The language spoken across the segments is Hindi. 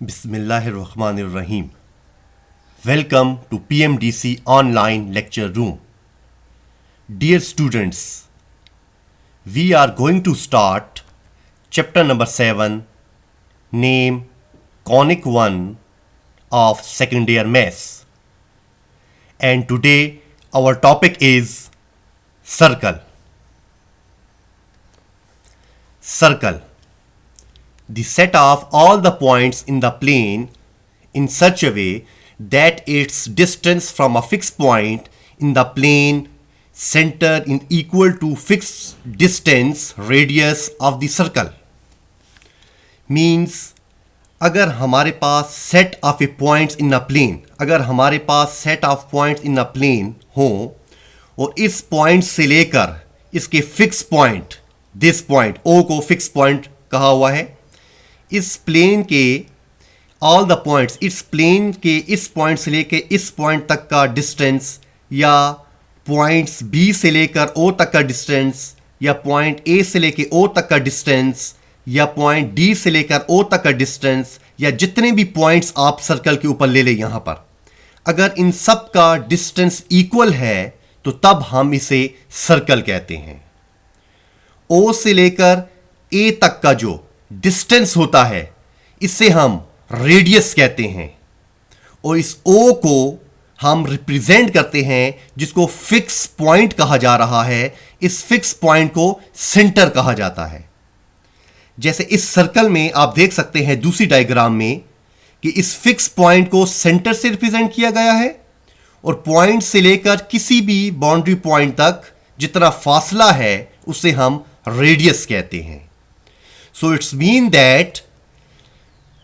Bismillahirrahmanirrahim. Welcome to PMDC Online Lecture Room. Dear students, we are going to start chapter number 7, name Conic 1 of second year Maths. And today our topic is circle. Circle. The set of all the points in the plane in such a way that its distance from a fixed point in the plane center is equal to fixed distance radius of the circle. Means अगर हमारे पास set of a points in a plane, अगर हमारे पास set of points in a plane हो और इस point से लेकर इसके fixed point, this point O को fixed point कहा हुआ है, इस प्लेन के ऑल द पॉइंट्स, इस प्लेन के इस पॉइंट से लेकर इस पॉइंट तक का डिस्टेंस या पॉइंट्स बी से लेकर ओ तक का डिस्टेंस या पॉइंट ए से लेकर ओ तक का डिस्टेंस या पॉइंट डी से लेकर ओ तक का डिस्टेंस या जितने भी पॉइंट्स आप सर्कल के ऊपर ले लें यहाँ पर, अगर इन सब का डिस्टेंस इक्वल है तो तब हम इसे सर्कल कहते हैं. ओ से लेकर ए तक का जो डिस्टेंस होता है इसे हम रेडियस कहते हैं और इस O को हम रिप्रेजेंट करते हैं जिसको फिक्स पॉइंट कहा जा रहा है. इस फिक्स पॉइंट को सेंटर कहा जाता है. जैसे इस सर्कल में आप देख सकते हैं दूसरी डायग्राम में कि इस फिक्स पॉइंट को सेंटर से रिप्रेजेंट किया गया है और पॉइंट से लेकर किसी भी बाउंड्री पॉइंट तक जितना फासला है उसे हम रेडियस कहते हैं. So it's mean that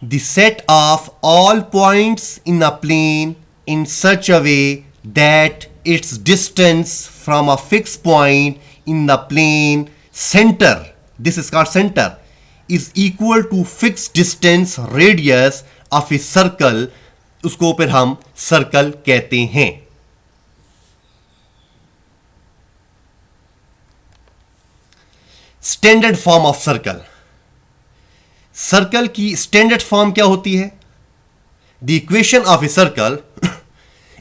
the set of all points in a plane in such a way that its distance from a fixed point in the plane center, this is called center, is equal to fixed distance radius of a circle, उसको फिर हम सर्कल कहते हैं. Standard form of circle. Circle की स्टैंडर्ड फॉर्म क्या होती है? The equation of a circle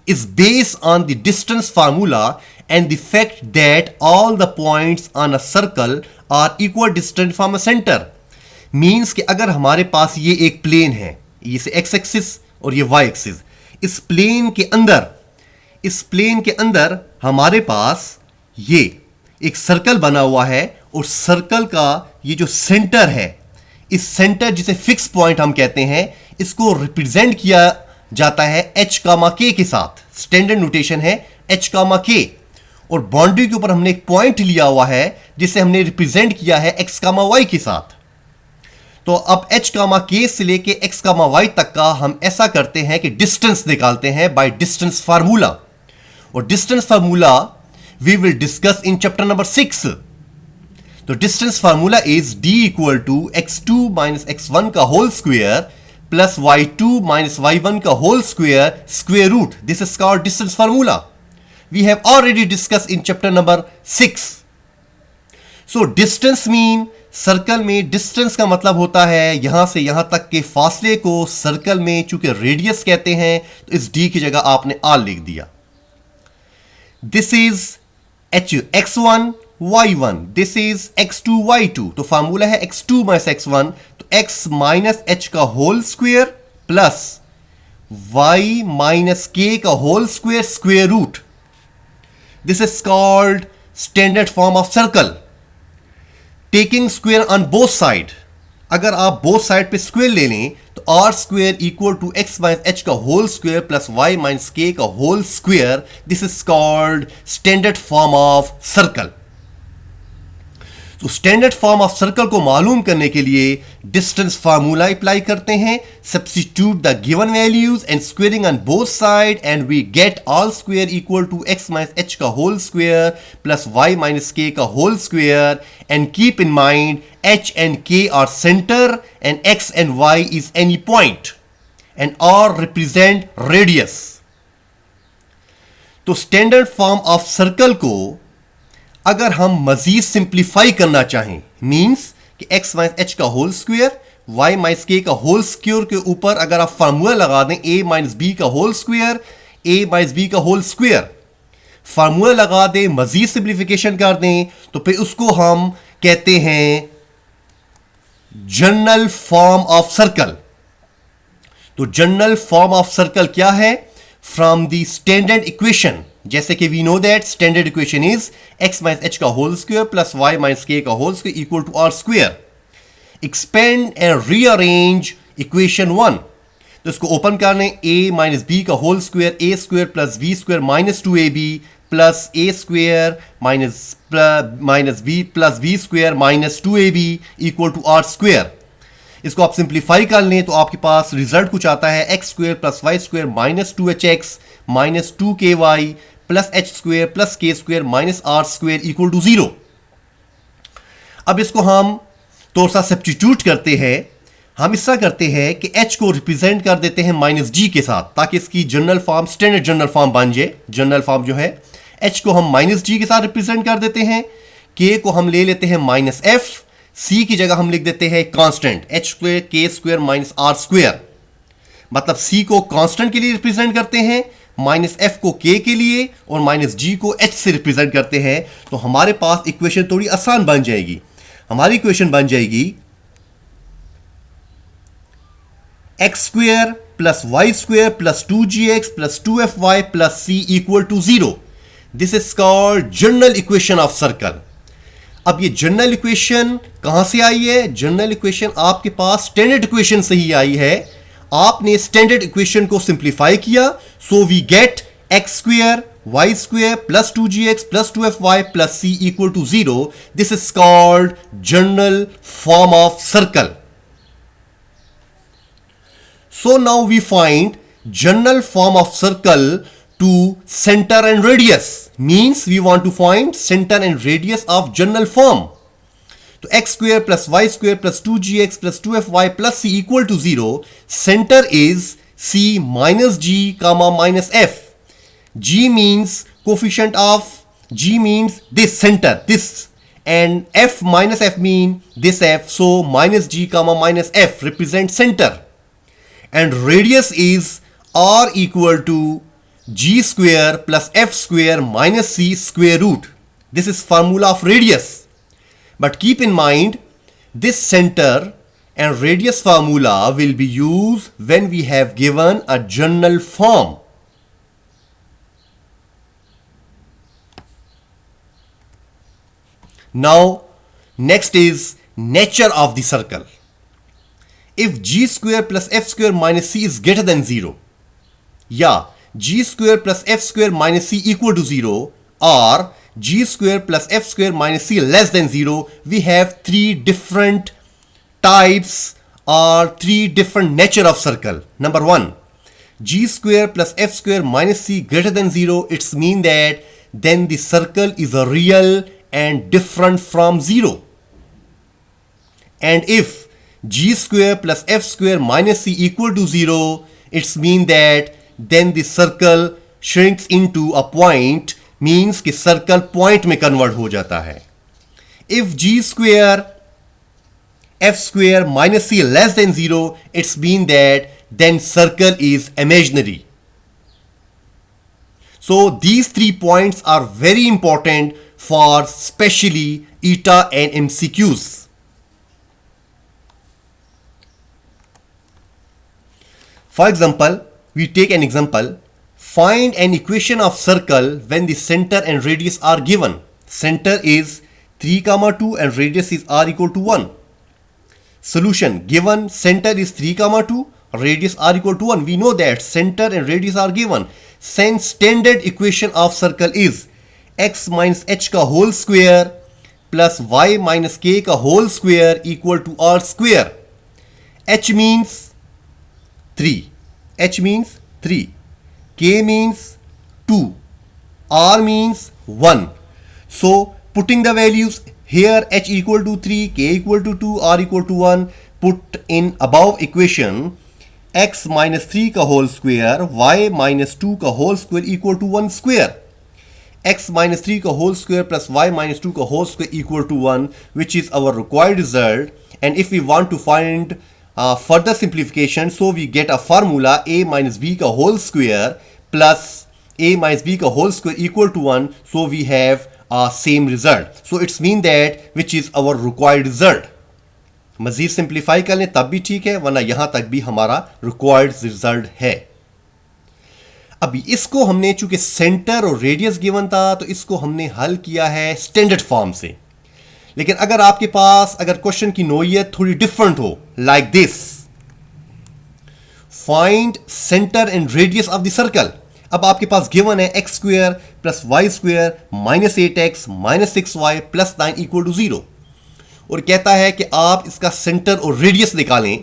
is based on the distance formula and the fact that all the points on a circle are equal distant from a centre. Means कि अगर हमारे पास ये एक प्लेन है, ये से एक्स एक्सिस और ये वाई एक्सिस, इस प्लेन के अंदर हमारे पास ये एक सर्कल बना हुआ है और सर्कल का ये जो सेंटर है, इस सेंटर जिसे फिक्स पॉइंट हम कहते हैं, इसको रिप्रेजेंट किया जाता है h, k के साथ. स्टैंडर्ड नोटेशन है h, k और बाउंड्री के ऊपर हमने एक पॉइंट लिया हुआ है जिसे हमने रिप्रेजेंट किया है x, y के साथ. तो अब h, k से लेके x, y तक का हम ऐसा करते हैं कि डिस्टेंस निकालते हैं बाय डिस्टेंस फार्मूला. और distance formula we will discuss in chapter number 6. तो distance formula is d equal to x2 minus x1 का whole square plus y2 minus y1 का whole square square root. This is called distance formula. We have already discuss in chapter number 6. So distance mean, circle में डिस्टेंस का मतलब होता है यहां से यहां तक के फासले को सर्कल में चूंकि रेडियस कहते हैं तो इस d की जगह आपने r लिख दिया. This is x1 y1, this is x2 y2. तो फार्मूला है x2 माइनस x1, तो x माइनस h का whole square plus y minus k का whole square square root. This is called standard form of circle. Taking square on both side, अगर आप बोथ साइड पे स्क्वायर ले लें तो r square equal to x minus h का whole square plus y minus k का whole square. This is called standard form of circle. तो स्टैंडर्ड फॉर्म ऑफ सर्कल को मालूम करने के लिए डिस्टेंस फार्मूला अप्लाई करते हैं, substitute the given values and squaring on both side and we get all square equal to x minus h का whole square plus y minus k का whole square. And keep in mind h and k are centre and x and y is any point and r represent radius. तो स्टैंडर्ड फॉर्म ऑफ सर्कल को अगर हम मजीद सिंप्लीफाई करना चाहें, मींस कि x माइनस h का whole square Y minus k का होल स्क्वायर के ऊपर अगर आप फार्मूला लगा दें ए माइनस बी का होल स्क्वायर, ए माइनस बी का होल स्क्वायर, फार्मूला लगा दें, मजीद सिंप्लीफिकेशन कर दें, तो फिर उसको हम कहते हैं जनरल फॉर्म ऑफ सर्कल। तो जनरल फॉर्म ऑफ सर्कल क्या है? फ्रॉम द स्टैंडर्ड इक्वेशन, जैसे कि we know that standard equation is x minus h का whole square plus y minus k का whole square equal to r square. Expand and rearrange equation 1, तो इसको ओपन कर लें, a माइनस बी का whole square a square plus b square minus 2ab plus a square minus b plus b square minus 2ab equal to r square. इसको आप सिंप्लीफाई कर लें तो आपके पास रिजल्ट कुछ आता है x square plus y square minus 2hx minus 2ky plus h square plus k square minus r square equal to 0। अब इसको हम थोड़ा सा सब्स्टिट्यूट करते हैं। हम इस तरह करते हैं कि h को रिप्रेजेंट कर देते हैं माइनस g के साथ, ताकि इसकी general form standard general form बन जाए। जनरल फॉर्म जो है h को हम माइनस g के साथ रिप्रेजेंट कर देते हैं, k को हम ले लेते हैं माइनस f, c की जगह हम लिख देते हैं कांस्टेंट h स्क्वायर के स्क्वायर माइनस आर स्क्वायर। मतलब c को कांस्टेंट के लिए रिप्रेजेंट करते हैं, माइनस f को k के लिए और माइनस g को h से रिप्रेजेंट करते हैं। तो हमारे पास इक्वेशन थोड़ी आसान बन जाएगी। हमारी इक्वेशन बन जाएगी x square plus y square plus 2gx plus 2fy plus c equal to 0। This is called general equation of circle. अब ये जनरल इक्वेशन कहां से आई है? जनरल इक्वेशन आपके पास स्टैंडर्ड इक्वेशन से ही आई है। आपने स्टैंडर्ड इक्वेशन को सिंप्लीफाई किया, so we get x square y square plus 2gx plus 2fy plus c equal to 0। This is called general form of circle. So now we find general form of circle to center and radius. Means we want to find center and radius of general form. तो x square plus y square plus 2gx plus 2fy plus c equal to 0. Center is c minus g comma minus f. G means coefficient of, g means this center, this, and f minus f mean this f. So minus g comma minus f represent center. And radius is r equal to g square plus f square minus c square root. This is formula of radius. But keep in mind, this center and radius formula will be used when we have given a general form. Now, next is nature of the circle. If g square plus f square minus c is greater than 0, yeah, g square plus f square minus c equal to 0, or g square plus f square minus c less than 0, we have three different types or three different nature of circle. Number 1, g square plus f square minus c greater than 0, it's mean that then the circle is a real and different from 0. And if g square plus f square minus c equal to 0, it's mean that then the circle shrinks into a point, means कि circle point में convert हो जाता है. If g square f square minus c less than 0, it's mean that then circle is imaginary. So these 3 points are very important for especially ETA and MCQs. For example, we take an example. Find an equation of circle when the center and radius are given. Center is 3, 2 and radius is r equal to 1. Solution. Given center is 3, 2, radius r equal to 1. We know that center and radius are given. Since standard equation of circle is x minus h का whole square plus y minus k का whole square equal to r square. H means 3. H means 3. K means 2. R means 1. So putting the values here, h equal to 3, k equal to 2, r equal to 1, put in above equation x minus 3 का whole square, y minus 2 का whole square equal to 1 square. X minus 3 का whole square plus y minus 2 का whole square equal to 1, which is our required result. And if we want to find further simplification, so we get a formula a minus b ka whole square plus a minus b ka whole square equal to 1, so we have a same result. So it's mean that which is our required result. मजीद सिंप्लीफाई कर लें तब भी ठीक है, वरना यहां तक भी हमारा रिक्वायर्ड रिजल्ट है. अभी इसको हमने चूंकि सेंटर और रेडियस गिवन था तो इसको हमने हल किया है स्टैंडर्ड फॉर्म से. लेकिन अगर आपके पास अगर क्वेश्चन की नोयत थोड़ी डिफरेंट हो, like this, find centre and radius of the circle. अब आपके पास गिवन है x square plus y square minus 8x minus 6y plus 9 equal to 0, और कहता है कि आप इसका सेंटर और रेडियस निकालें.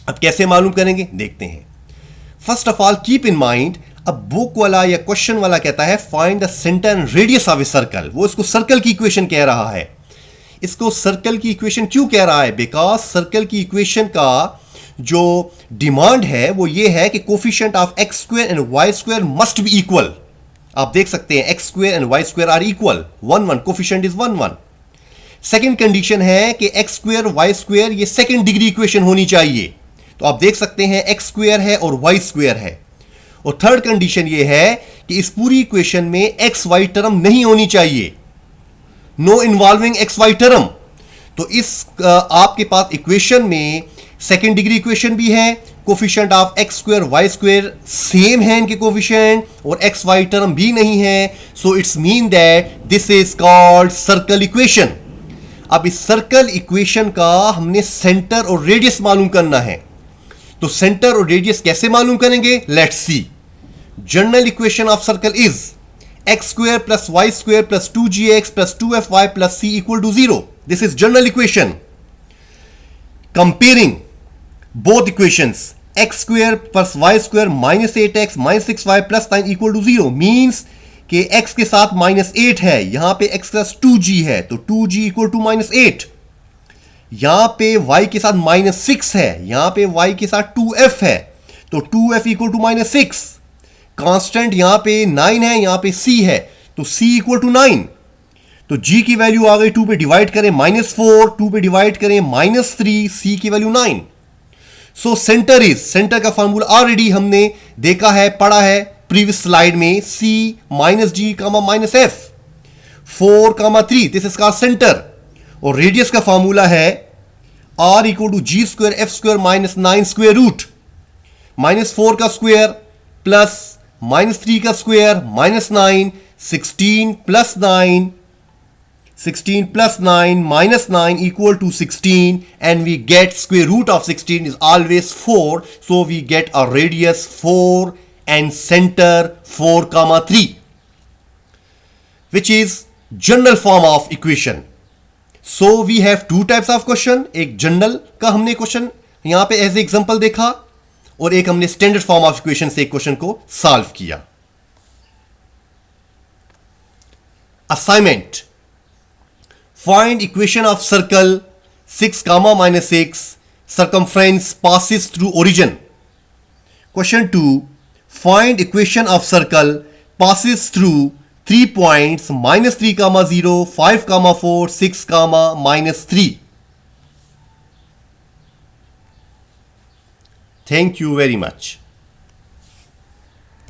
अब कैसे मालूम करेंगे देखते हैं. First of all keep in mind, अब बुक वाला या क्वेश्चन वाला कहता है find the centre and radius of a circle. वो इसको सर्कल की इक्वेशन कह रहा है. इसको सर्कल की इक्वेशन क्यों कह रहा है? बिकॉज सर्कल की इक्वेशन का जो डिमांड है वो ये है कि coefficient of x square and y square must be equal. आप देख सकते हैं x square and y square are equal, 1 1, coefficient is 1 1. Second condition है कि एक्स स्क्वायर वाई स्क्वायर ये सेकेंड डिग्री इक्वेशन होनी चाहिए. तो आप देख सकते हैं एक्स स्क्वायर है और वाई स्क्वायर है. और थर्ड कंडीशन ये है कि इस पूरी इक्वेशन में एक्स वाई टर्म नहीं होनी चाहिए, no involving x y term. तो इस आपके पास इक्वेशन में सेकेंड डिग्री इक्वेशन भी है, coefficient of x square y square same है इनके कोफिशिएंट, और एक्स वाई टर्म भी नहीं है. So it's mean that this is called circle equation. अब इस सर्कल इक्वेशन का हमने सेंटर और रेडियस मालूम करना है. तो सेंटर और रेडियस कैसे मालूम करेंगे? Let's see. General equation of circle is x square plus y square plus 2gx plus 2fy plus c equal to 0. This is general equation. Comparing both equations, x square plus y square minus 8x minus 6y plus 9 equal to 0 means कि x के साथ माइनस 8 है, यहां पे x प्लस 2g है तो 2g इक्वल टू माइनस 8. यहां पे y के साथ माइनस 6 है, यहां पे y के साथ 2f है तो 2f equal to minus 6. Constant यहां पे 9 है, यहां पे c है तो c इक्वल टू 9. तो g की वैल्यू आ गई, 2 पे डिवाइड करें -4, 2 पे डिवाइड करें -3, c की value 9. So centre is, centre का फॉर्मूला ऑलरेडी हमने देखा है, पढ़ा है प्रीवियस स्लाइड में, c minus g minus f 4 3, this is called centre. और रेडियस का फॉर्मूला है r equal to g square f square minus 9 square root, -4 का स्क्वायर प्लस -3 का square minus 9, 16 plus 9, 16 plus 9 minus 9 equal to 16, and we get square root of 16 is always 4, so we get a radius 4 and center 4 3, which is general form of equation. So we have two types of question. एक general का हमने क्वेश्चन यहां पे एज एग्जांपल देखा, और एक हमने स्टैंडर्ड फॉर्म ऑफ इक्वेशन से एक क्वेश्चन को सॉल्व किया. Assignment, find equation of circle 6 comma minus 6 circumference passes through origin. Question 2, find equation of circle passes through 3 points -3 comma 0 5 comma 4 6 comma minus 3. Thank you very much.